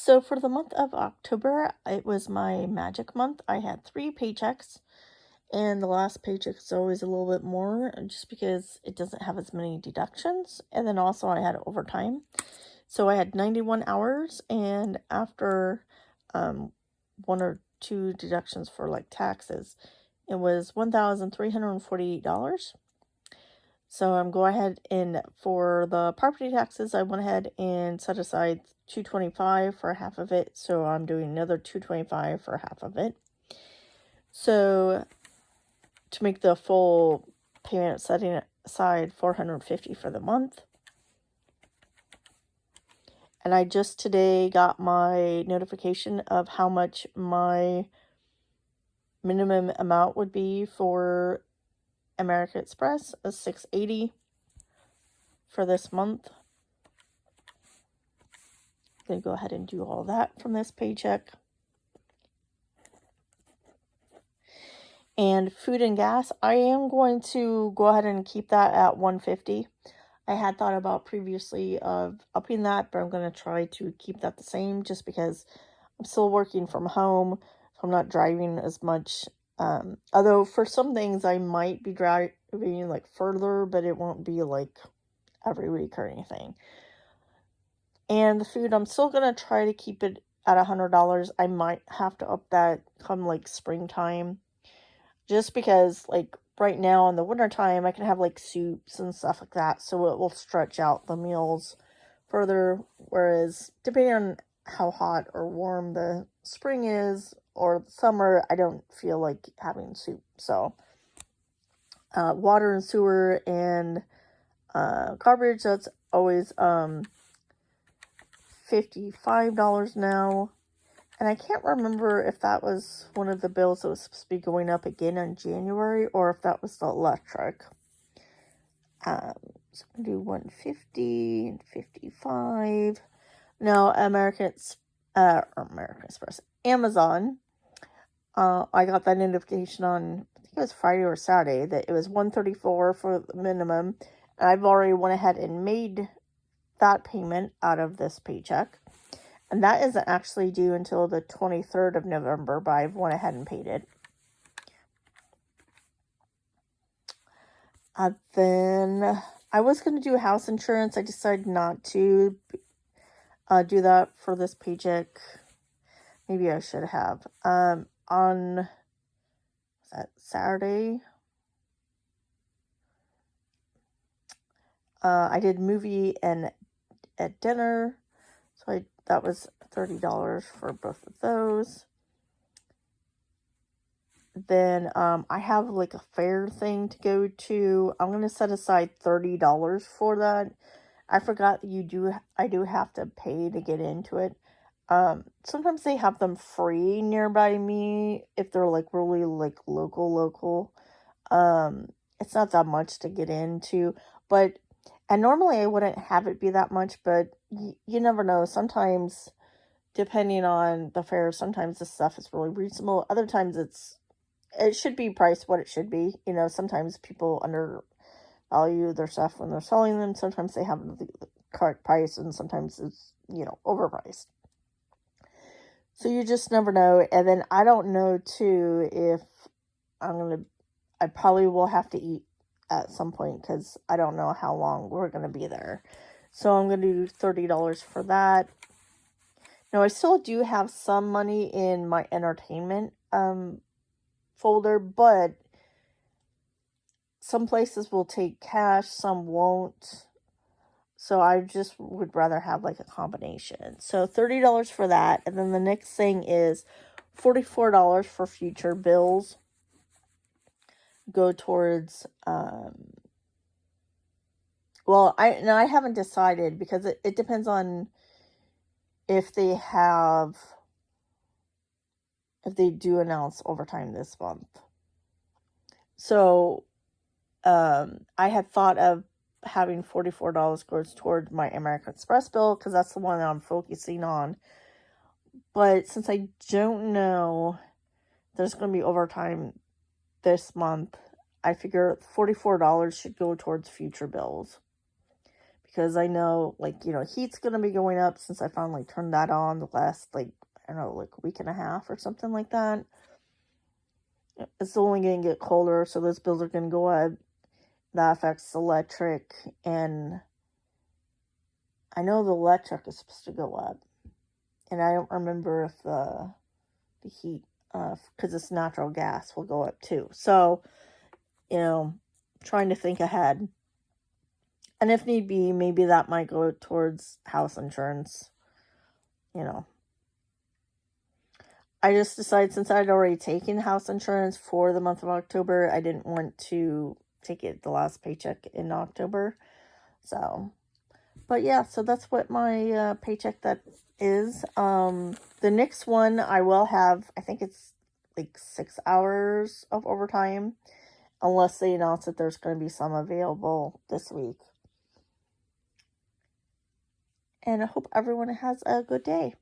So for the month of October, it was my magic month. I had 3 paychecks, and the last paycheck is always a little bit more just because it doesn't have as many deductions. And then also I had overtime. So I had 91 hours, and after one or two deductions for like taxes, it was $1,348. So I'm going ahead and for the property taxes, I went ahead and set aside $225 for half of it. So I'm doing another $225 for half of it. So to make the full payment, setting aside $450 for the month. And I just today got my notification of how much my minimum amount would be for American Express, a $680 for this month. I'm going to go ahead and do all that from this paycheck. And food and gas, I am going to go ahead and keep that at $150. I had thought about previously of upping that, but I'm going to try to keep that the same just because I'm still working from home, so I'm not driving as much. Although for some things I might be driving like further, but it won't be like every week or anything. And the food, I'm still going to try to keep it at $100. I might have to up that come like springtime. Just because like right now in the wintertime, I can have like soups and stuff like that. So it will stretch out the meals further. Whereas depending on how hot or warm the spring is or the summer, I don't feel like having soup. So water and sewer and garbage, that's always $55 now. And I can't remember if that was one of the bills that was supposed to be going up again in January or if that was the electric. So I'm going to do $150 and $55. Now, American Express, Amazon. I got that notification on, I think it was Friday or Saturday, that it was $134 for the minimum. And I've already went ahead and made that payment out of this paycheck. And that isn't actually due until the 23rd of November, but I've went ahead and paid it. Then I was going to do house insurance. I decided not to do that for this paycheck. Maybe I should have. On that Saturday, I did movie and at dinner. So that was $30 for both of those. Then I have like a fair thing to go to. I'm going to set aside $30 for that. I forgot that I do have to pay to get into it. Sometimes they have them free nearby me if they're like really like local. It's not that much to get into, and normally I wouldn't have it be that much, but you never know. Sometimes, depending on the fare, sometimes this stuff is really reasonable. Other times it should be priced what it should be. You know, sometimes people undervalue their stuff when they're selling them. Sometimes they have the correct price, and sometimes it's, overpriced. So you just never know. And then I don't know too if I probably will have to eat at some point because I don't know how long we're going to be there. So I'm going to do $30 for that. Now, I still do have some money in my entertainment folder, but some places will take cash, some won't. So I just would rather have like a combination. So $30 for that. And then the next thing is $44 for future bills. Go towards, I haven't decided because it depends on if they do announce overtime this month. So, I had thought of having $44 goes toward my American Express bill because that's the one that I'm focusing on. But since I don't know there's going to be overtime this month, I figure $44 should go towards future bills because I know, like, heat's going to be going up since I finally turned that on the last, like, I don't know, like a week and a half or something like that. It's only going to get colder, so those bills are going to go up. That affects electric, and I know the electric is supposed to go up, and I don't remember if the heat, because it's natural gas, will go up too. So, trying to think ahead. And if need be, maybe that might go towards house insurance. I just decided, since I'd already taken house insurance for the month of October, I didn't want to take it the last paycheck in October. So, but yeah, so that's what my paycheck that is. The next one I will have, I think it's like 6 hours of overtime, unless they announce that there's going to be some available this week. And I hope everyone has a good day.